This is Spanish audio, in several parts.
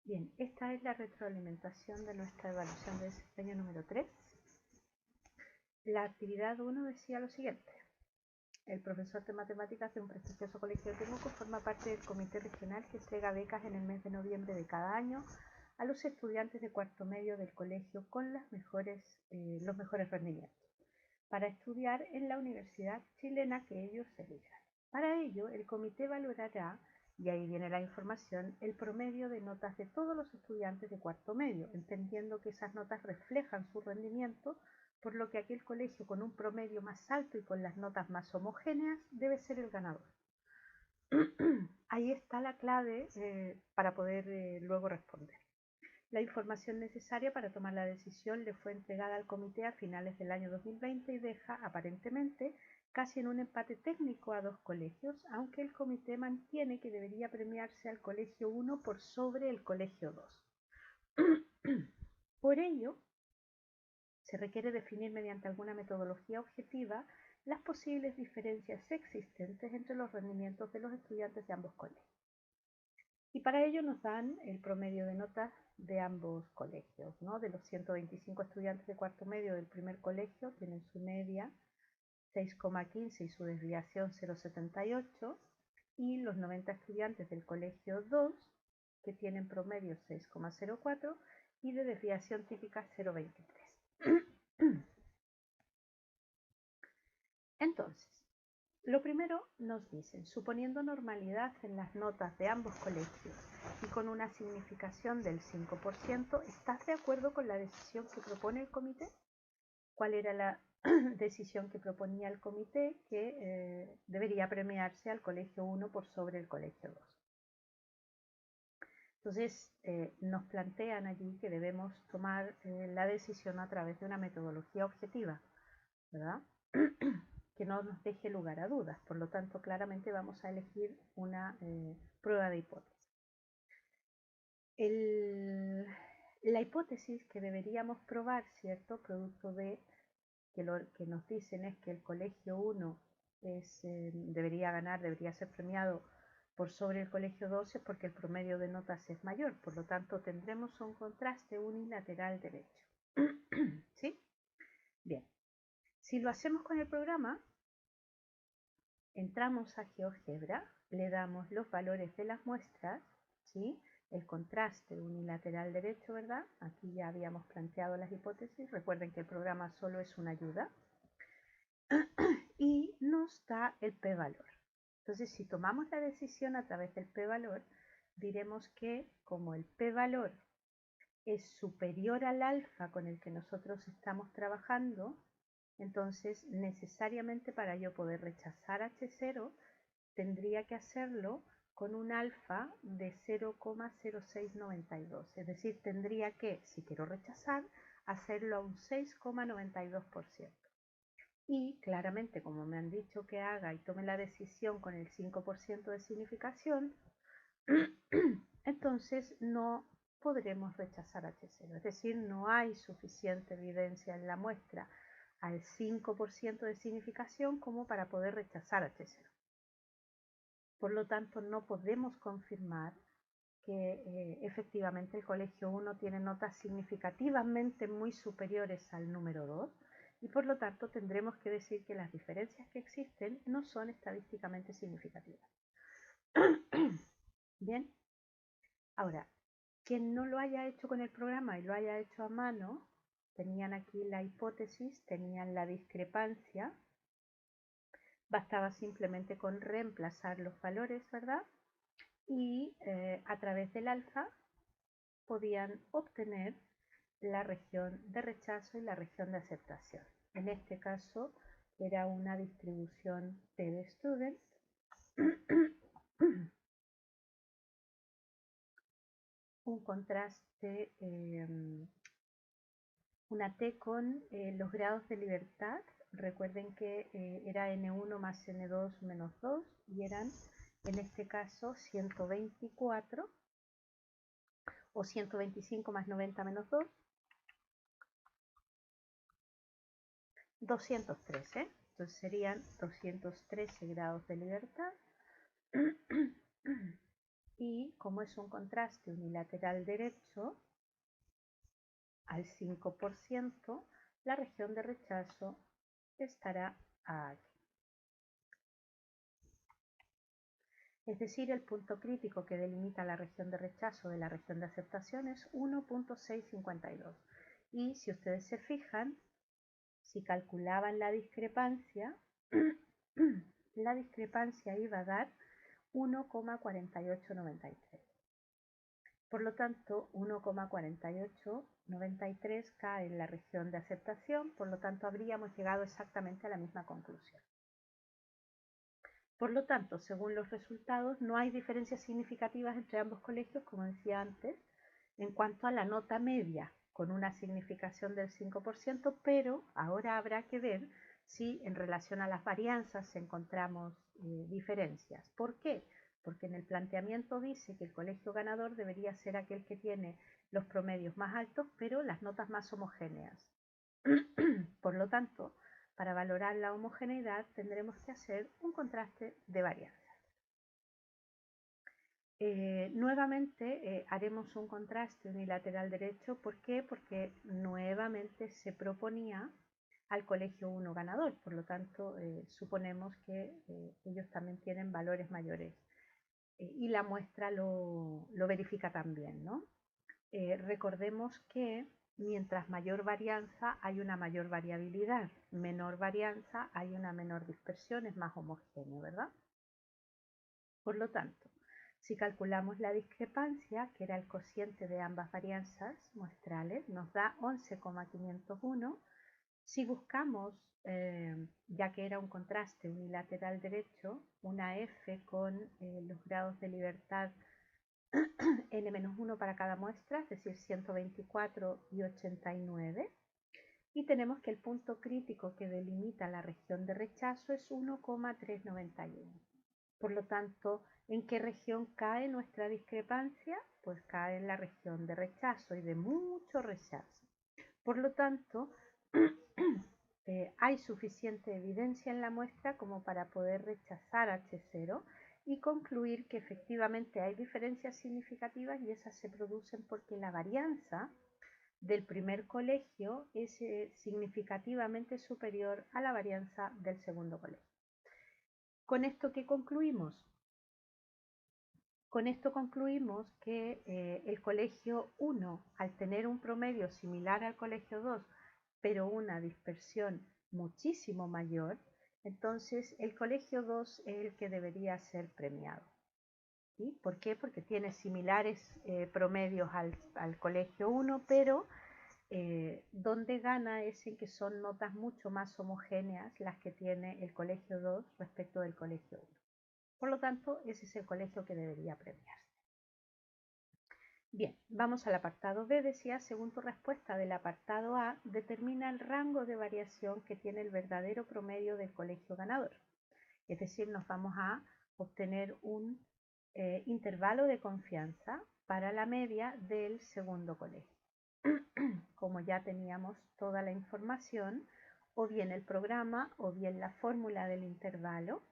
Bien, esta es la retroalimentación de nuestra evaluación de desempeño número 3. La actividad 1 decía lo siguiente. El profesor de matemáticas de un prestigioso colegio de Temuco forma parte del comité regional que entrega becas en el mes de noviembre de cada año a los estudiantes de cuarto medio del colegio con los mejores rendimientos para estudiar en la universidad chilena que ellos elijan. Para ello, el comité valorará, y ahí viene la información, el promedio de notas de todos los estudiantes de cuarto medio, entendiendo que esas notas reflejan su rendimiento, por lo que aquel colegio con un promedio más alto y con las notas más homogéneas debe ser el ganador. Ahí está la clave para poder luego responder. La información necesaria para tomar la decisión le fue entregada al comité a finales del año 2020 y deja, aparentemente, casi en un empate técnico a dos colegios, aunque el comité mantiene que debería premiarse al colegio 1 por sobre el colegio 2. Por ello, se requiere definir mediante alguna metodología objetiva las posibles diferencias existentes entre los rendimientos de los estudiantes de ambos colegios. Y para ello nos dan el promedio de notas de ambos colegios, ¿no? De los 125 estudiantes de cuarto medio del primer colegio, tienen su media 6,15 y su desviación 0,78, y los 90 estudiantes del colegio 2, que tienen promedio 6,04 y de desviación típica 0,23. Entonces, lo primero nos dicen, suponiendo normalidad en las notas de ambos colegios y con una significación del 5%, ¿estás de acuerdo con la decisión que propone el comité? ¿Cuál era la decisión que proponía el comité? Que debería premiarse al colegio 1 por sobre el colegio 2. Entonces, nos plantean allí que debemos tomar la decisión a través de una metodología objetiva, ¿verdad? Que no nos deje lugar a dudas. Por lo tanto, claramente vamos a elegir una prueba de hipótesis. La hipótesis que deberíamos probar, ¿cierto? Producto de que lo que nos dicen es que el colegio 1 debería ganar, debería ser premiado por sobre el colegio 2 es porque el promedio de notas es mayor. Por lo tanto, tendremos un contraste unilateral derecho. ¿Sí? Bien. Si lo hacemos con el programa, entramos a GeoGebra, le damos los valores de las muestras, ¿sí? El contraste unilateral derecho, ¿verdad? Aquí ya habíamos planteado las hipótesis. Recuerden que el programa solo es una ayuda. Y nos da el p-valor. Entonces, si tomamos la decisión a través del p-valor, diremos que como el p-valor es superior al alfa con el que nosotros estamos trabajando, entonces necesariamente para yo poder rechazar H0 tendría que hacerlo con un alfa de 0,0692, es decir, tendría que, si quiero rechazar, hacerlo a un 6,92%. Y claramente, como me han dicho que haga y tome la decisión con el 5% de significación, entonces no podremos rechazar H0. Es decir, no hay suficiente evidencia en la muestra al 5% de significación como para poder rechazar H0. Por lo tanto, no podemos confirmar que efectivamente el colegio 1 tiene notas significativamente muy superiores al número 2 y por lo tanto tendremos que decir que las diferencias que existen no son estadísticamente significativas. Bien, ahora, quien no lo haya hecho con el programa y lo haya hecho a mano, tenían aquí la hipótesis, tenían la discrepancia, bastaba simplemente con reemplazar los valores, ¿verdad? Y a través del alfa podían obtener la región de rechazo y la región de aceptación. En este caso era una distribución T de student un contraste, una T con los grados de libertad. Recuerden que era N1 más N2 menos 2 y eran en este caso 124 o 125 más 90 menos 2, 213. Entonces serían 213 grados de libertad y como es un contraste unilateral derecho al 5%, la región de rechazo estará aquí. Es decir, el punto crítico que delimita la región de rechazo de la región de aceptación es 1.652. Y si ustedes se fijan, si calculaban la discrepancia iba a dar 1,4893. Por lo tanto, 1,4893 cae en la región de aceptación, por lo tanto habríamos llegado exactamente a la misma conclusión. Por lo tanto, según los resultados, no hay diferencias significativas entre ambos colegios, como decía antes, en cuanto a la nota media, con una significación del 5%, pero ahora habrá que ver si en relación a las varianzas encontramos diferencias. ¿Por qué? Porque en el planteamiento dice que el colegio ganador debería ser aquel que tiene los promedios más altos, pero las notas más homogéneas. Por lo tanto, para valorar la homogeneidad tendremos que hacer un contraste de varianzas. Nuevamente haremos un contraste unilateral derecho. ¿Por qué? Porque nuevamente se proponía al colegio 1 ganador, por lo tanto suponemos que ellos también tienen valores mayores y la muestra lo verifica también, ¿no? Recordemos que mientras mayor varianza hay una mayor variabilidad, menor varianza hay una menor dispersión, es más homogéneo, ¿verdad? Por lo tanto, si calculamos la discrepancia, que era el cociente de ambas varianzas muestrales, nos da 11,501. Si buscamos, ya que era un contraste unilateral derecho, una F con los grados de libertad n-1 para cada muestra, es decir, 124 y 89, y tenemos que el punto crítico que delimita la región de rechazo es 1,391. Por lo tanto, ¿en qué región cae nuestra discrepancia? Pues cae en la región de rechazo y de mucho rechazo. Por lo tanto, hay suficiente evidencia en la muestra como para poder rechazar H0 y concluir que efectivamente hay diferencias significativas y esas se producen porque la varianza del primer colegio es significativamente superior a la varianza del segundo colegio. ¿Con esto qué concluimos? Con esto concluimos que el colegio 1, al tener un promedio similar al colegio 2, pero una dispersión muchísimo mayor, entonces el colegio 2 es el que debería ser premiado. ¿Sí? ¿Por qué? Porque tiene similares promedios al colegio 1, pero donde gana es en que son notas mucho más homogéneas las que tiene el colegio 2 respecto del colegio 1. Por lo tanto, ese es el colegio que debería premiarse. Bien, vamos al apartado B. Decía, según tu respuesta del apartado A, determina el rango de variación que tiene el verdadero promedio del colegio ganador. Es decir, nos vamos a obtener un intervalo de confianza para la media del segundo colegio. Como ya teníamos toda la información, o bien el programa o bien la fórmula del intervalo,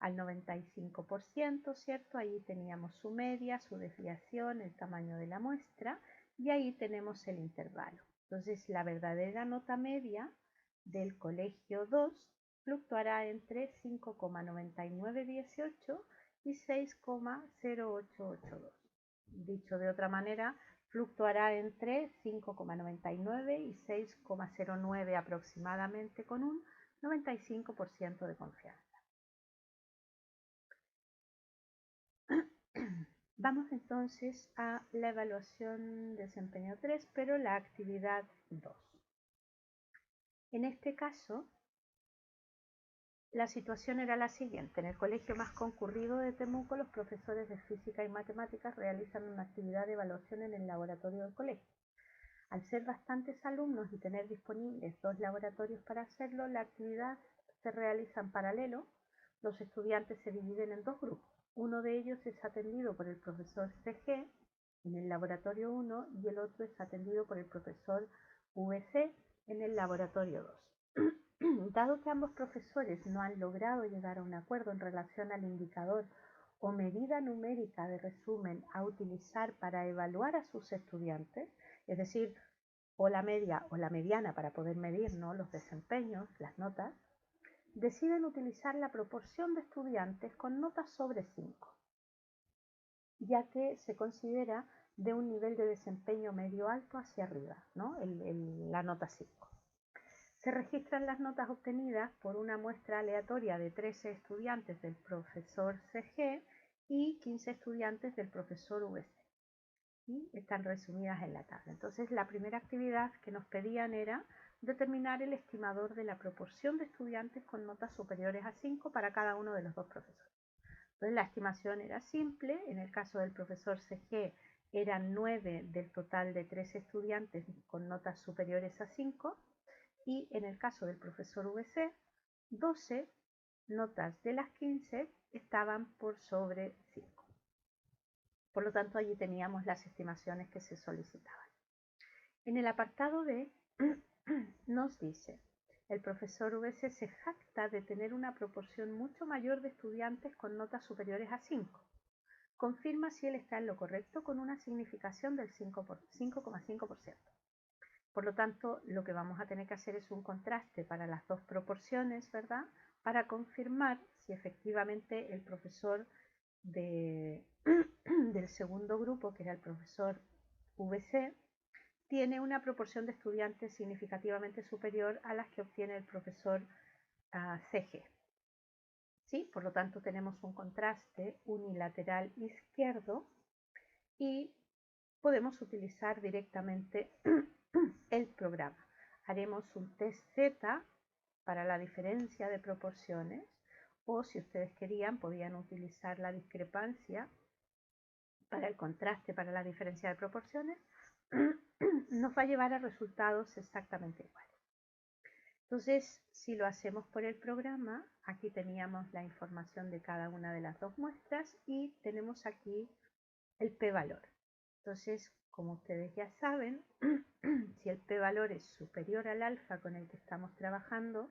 al 95%, ¿cierto? Ahí teníamos su media, su desviación, el tamaño de la muestra y ahí tenemos el intervalo. Entonces, la verdadera nota media del colegio 2 fluctuará entre 5,9918 y 6,0882. Dicho de otra manera, fluctuará entre 5,99 y 6,09 aproximadamente con un 95% de confianza. Vamos entonces a la evaluación de desempeño 3, pero la actividad 2. En este caso, la situación era la siguiente. En el colegio más concurrido de Temuco, los profesores de física y matemáticas realizan una actividad de evaluación en el laboratorio del colegio. Al ser bastantes alumnos y tener disponibles 2 laboratorios para hacerlo, la actividad se realiza en paralelo. Los estudiantes se dividen en 2 grupos. Uno de ellos es atendido por el profesor CG en el laboratorio 1 y el otro es atendido por el profesor VC en el laboratorio 2. Dado que ambos profesores no han logrado llegar a un acuerdo en relación al indicador o medida numérica de resumen a utilizar para evaluar a sus estudiantes, es decir, o la media o la mediana para poder medir, ¿no?, los desempeños, las notas, deciden utilizar la proporción de estudiantes con notas sobre 5, ya que se considera de un nivel de desempeño medio alto hacia arriba, ¿no?, la nota 5. Se registran las notas obtenidas por una muestra aleatoria de 13 estudiantes del profesor CG y 15 estudiantes del profesor VC. Y están resumidas en la tabla. Entonces, la primera actividad que nos pedían era determinar el estimador de la proporción de estudiantes con notas superiores a 5 para cada uno de los dos profesores. Entonces, la estimación era simple. En el caso del profesor CG eran 9 del total de 13 estudiantes con notas superiores a 5, y en el caso del profesor VC, 12 notas de las 15 estaban por sobre 5. Por lo tanto, allí teníamos las estimaciones que se solicitaban. En el apartado B nos dice: el profesor VC se jacta de tener una proporción mucho mayor de estudiantes con notas superiores a 5. Confirma si él está en lo correcto con una significación del 5,5%. Por lo tanto, lo que vamos a tener que hacer es un contraste para las dos proporciones, ¿verdad?, para confirmar si efectivamente el profesor del segundo grupo, que era el profesor VC, tiene una proporción de estudiantes significativamente superior a las que obtiene el profesor CG. ¿Sí? Por lo tanto, tenemos un contraste unilateral izquierdo y podemos utilizar directamente el programa. Haremos un test Z para la diferencia de proporciones, o si ustedes querían, podían utilizar la discrepancia para el contraste para la diferencia de proporciones. Nos va a llevar a resultados exactamente iguales. Entonces, si lo hacemos por el programa, aquí teníamos la información de cada una de las dos muestras y tenemos aquí el p-valor. Entonces, como ustedes ya saben, si el p-valor es superior al alfa con el que estamos trabajando,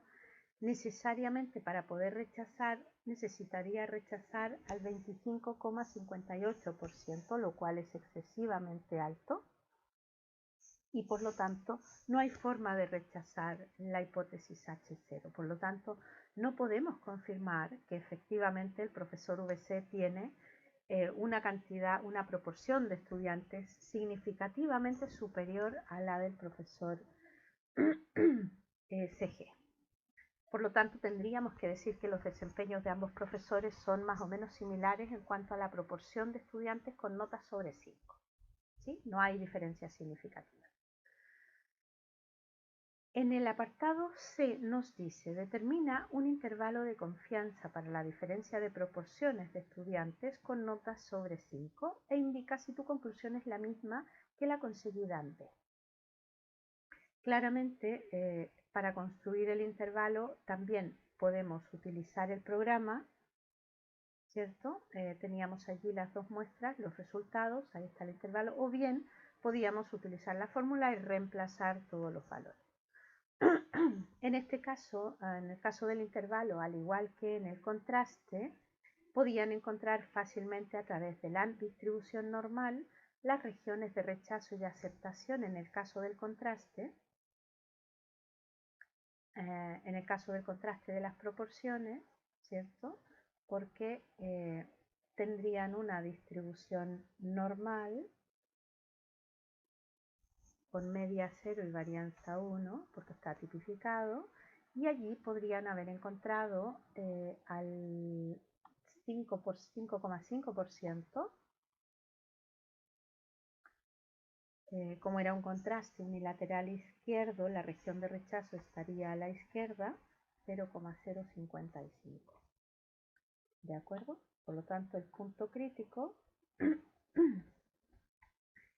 necesariamente para poder rechazar, necesitaría rechazar al 25,58%, lo cual es excesivamente alto, y por lo tanto no hay forma de rechazar la hipótesis H0. Por lo tanto, no podemos confirmar que efectivamente el profesor VC tiene una proporción de estudiantes significativamente superior a la del profesor CG. Por lo tanto, tendríamos que decir que los desempeños de ambos profesores son más o menos similares en cuanto a la proporción de estudiantes con notas sobre 5. ¿Sí? No hay diferencia significativa. En el apartado C nos dice: determina un intervalo de confianza para la diferencia de proporciones de estudiantes con notas sobre 5 e indica si tu conclusión es la misma que la conseguida antes. Claramente, para construir el intervalo también podemos utilizar el programa, ¿cierto? Teníamos allí las dos muestras, los resultados, ahí está el intervalo, o bien podíamos utilizar la fórmula y reemplazar todos los valores. En este caso, en el caso del intervalo, al igual que en el contraste, podían encontrar fácilmente a través de la distribución normal las regiones de rechazo y aceptación en el caso del contraste. En el caso del contraste de las proporciones, ¿cierto? Porque tendrían una distribución normal con media 0 y varianza 1, porque está tipificado, y allí podrían haber encontrado al 5,5%, como era un contraste unilateral izquierdo, la región de rechazo estaría a la izquierda, 0,055. ¿De acuerdo? Por lo tanto, el punto crítico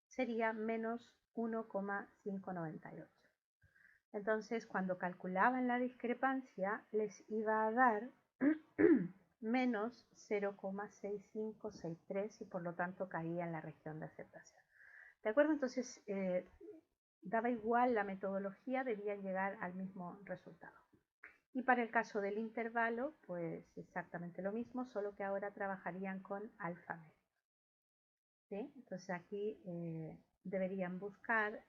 sería menos 1,598. Entonces, cuando calculaban la discrepancia, les iba a dar menos 0,6563 y por lo tanto caía en la región de aceptación. ¿De acuerdo? Entonces, daba igual la metodología, debían llegar al mismo resultado. Y para el caso del intervalo, pues exactamente lo mismo, solo que ahora trabajarían con alfa medio. ¿Sí? Entonces aquí deberían buscar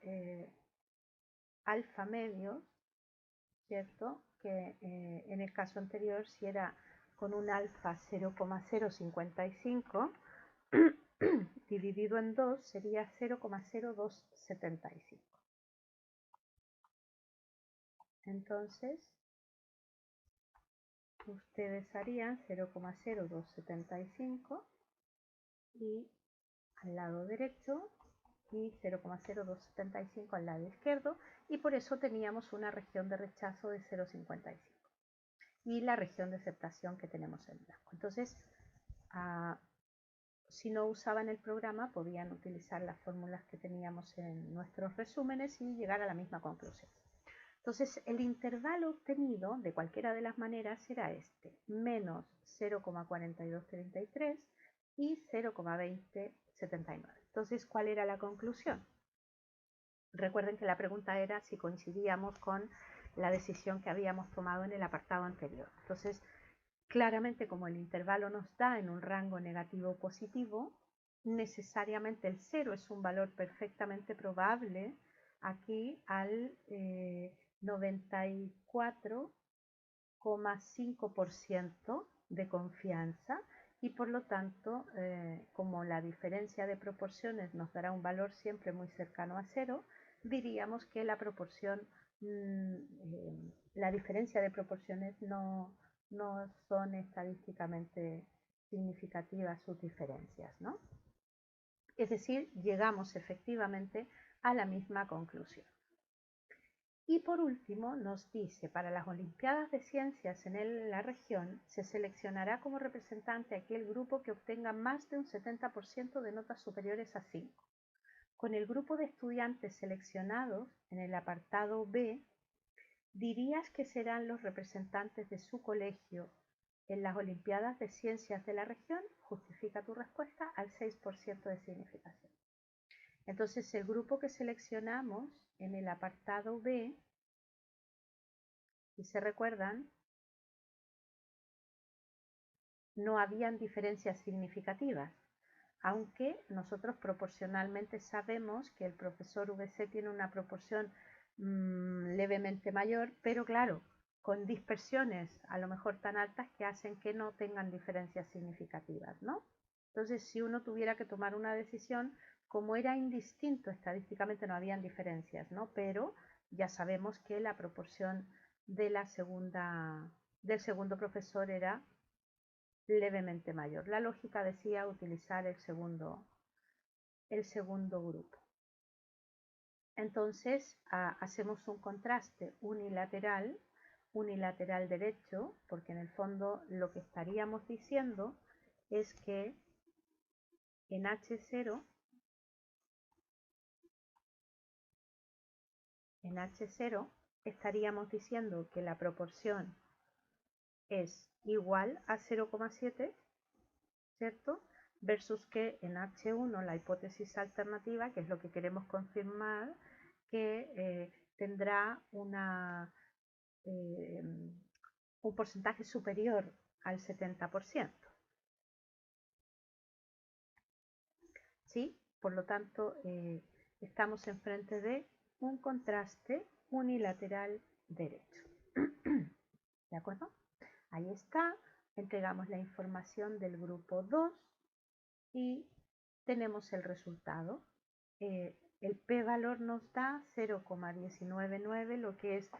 alfa medios, ¿cierto? Que en el caso anterior, si era con un alfa 0,055, dividido en 2 sería 0,0275. Entonces, ustedes harían 0,0275 y al lado derecho y 0,0275 al lado izquierdo, y por eso teníamos una región de rechazo de 0,55 y la región de aceptación que tenemos en blanco. Entonces, si no usaban el programa, podían utilizar las fórmulas que teníamos en nuestros resúmenes y llegar a la misma conclusión. Entonces, el intervalo obtenido, de cualquiera de las maneras, será este, menos 0,4233 y 0,2079. Entonces, ¿cuál era la conclusión? Recuerden que la pregunta era si coincidíamos con la decisión que habíamos tomado en el apartado anterior. Entonces, claramente, como el intervalo nos da en un rango negativo o positivo, necesariamente el 0 es un valor perfectamente probable aquí al 94,5% de confianza, y por lo tanto, como la diferencia de proporciones nos dará un valor siempre muy cercano a 0, diríamos que la proporción, la diferencia de proporciones no son estadísticamente significativas sus diferencias, ¿no? Es decir, llegamos efectivamente a la misma conclusión. Y por último nos dice, para las Olimpiadas de Ciencias en la región, se seleccionará como representante aquel grupo que obtenga más de un 70% de notas superiores a 5. Con el grupo de estudiantes seleccionados en el apartado B, ¿dirías que serán los representantes de su colegio en las Olimpiadas de Ciencias de la región? Justifica tu respuesta al 6% de significación. Entonces, el grupo que seleccionamos en el apartado B, si se recuerdan, no habían diferencias significativas, aunque nosotros proporcionalmente sabemos que el profesor VC tiene una proporción levemente mayor, pero claro, con dispersiones a lo mejor tan altas que hacen que no tengan diferencias significativas, ¿no? Entonces, si uno tuviera que tomar una decisión, como era indistinto estadísticamente no habían diferencias, ¿no? Pero ya sabemos que la proporción de del segundo profesor era levemente mayor. La lógica decía utilizar el segundo grupo. Entonces hacemos un contraste unilateral derecho, porque en el fondo lo que estaríamos diciendo es que en H0 estaríamos diciendo que la proporción es igual a 0,7, ¿cierto? Versus que en H1 la hipótesis alternativa, que es lo que queremos confirmar, que tendrá un porcentaje superior al 70%. ¿Sí? Por lo tanto, estamos enfrente de un contraste unilateral derecho. ¿De acuerdo? Ahí está. Entregamos la información del grupo 2 y tenemos el resultado. El p-valor nos da 0,199, lo que es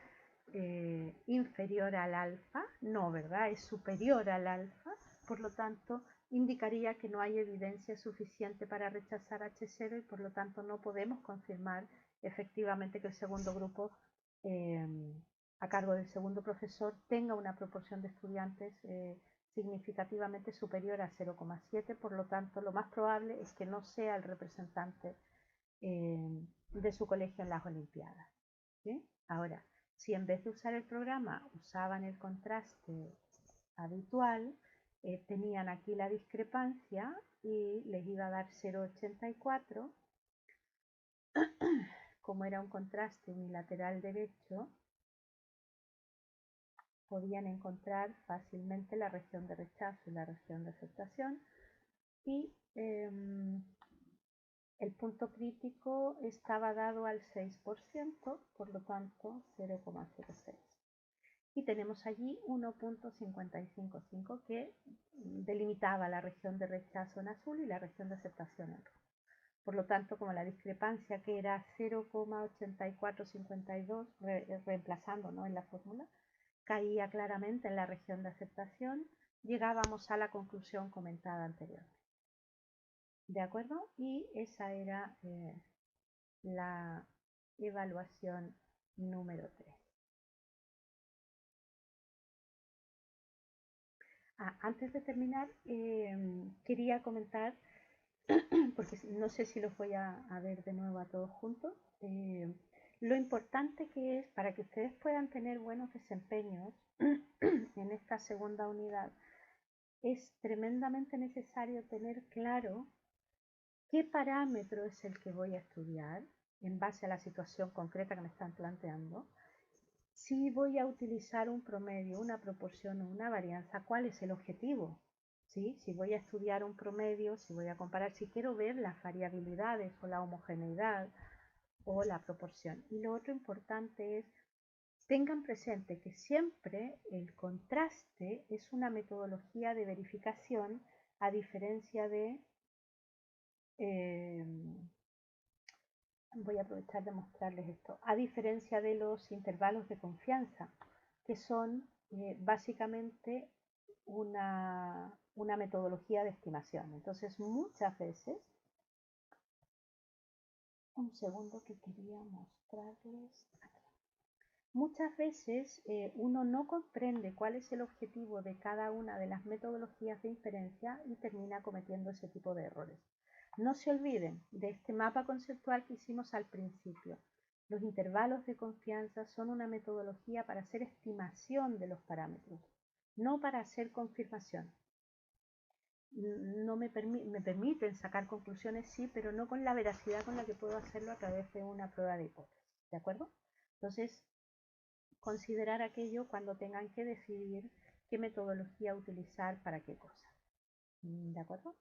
inferior al alfa, no, ¿verdad? Es superior al alfa, por lo tanto indicaría que no hay evidencia suficiente para rechazar H0 y por lo tanto no podemos confirmar efectivamente que el segundo grupo a cargo del segundo profesor tenga una proporción de estudiantes significativamente superior a 0,7, por lo tanto lo más probable es que no sea el representante de su colegio en las Olimpiadas. ¿Sí? Ahora, si en vez de usar el programa usaban el contraste habitual, tenían aquí la discrepancia y les iba a dar 0,84, como era un contraste unilateral derecho, podían encontrar fácilmente la región de rechazo y la región de aceptación, y el punto crítico estaba dado al 6%, por lo tanto 0,06. Y tenemos allí 1,555 que delimitaba la región de rechazo en azul y la región de aceptación en rojo. Por lo tanto, como la discrepancia, que era 0,8452, reemplazando, ¿no?, en la fórmula, caía claramente en la región de aceptación, llegábamos a la conclusión comentada anteriormente. ¿De acuerdo? Y esa era la evaluación número 3. Antes de terminar, quería comentar, porque no sé si los voy a ver de nuevo a todos juntos, lo importante que es para que ustedes puedan tener buenos desempeños en esta segunda unidad. Es tremendamente necesario tener claro qué parámetro es el que voy a estudiar en base a la situación concreta que me están planteando. Si voy a utilizar un promedio, una proporción o una varianza, ¿cuál es el objetivo? ¿Sí? Si voy a estudiar un promedio, si voy a comparar, si quiero ver las variabilidades o la homogeneidad o la proporción. Y lo otro importante es, tengan presente que siempre el contraste es una metodología de verificación, a diferencia de voy a aprovechar de mostrarles esto, a diferencia de los intervalos de confianza, que son básicamente una metodología de estimación. Entonces, muchas veces, un segundo que quería mostrarles, muchas veces uno no comprende cuál es el objetivo de cada una de las metodologías de inferencia y termina cometiendo ese tipo de errores. No se olviden de este mapa conceptual que hicimos al principio. Los intervalos de confianza son una metodología para hacer estimación de los parámetros, no para hacer confirmación. No me permiten sacar conclusiones, sí, pero no con la veracidad con la que puedo hacerlo a través de una prueba de hipótesis. ¿De acuerdo? Entonces, considerar aquello cuando tengan que decidir qué metodología utilizar para qué cosa. ¿De acuerdo?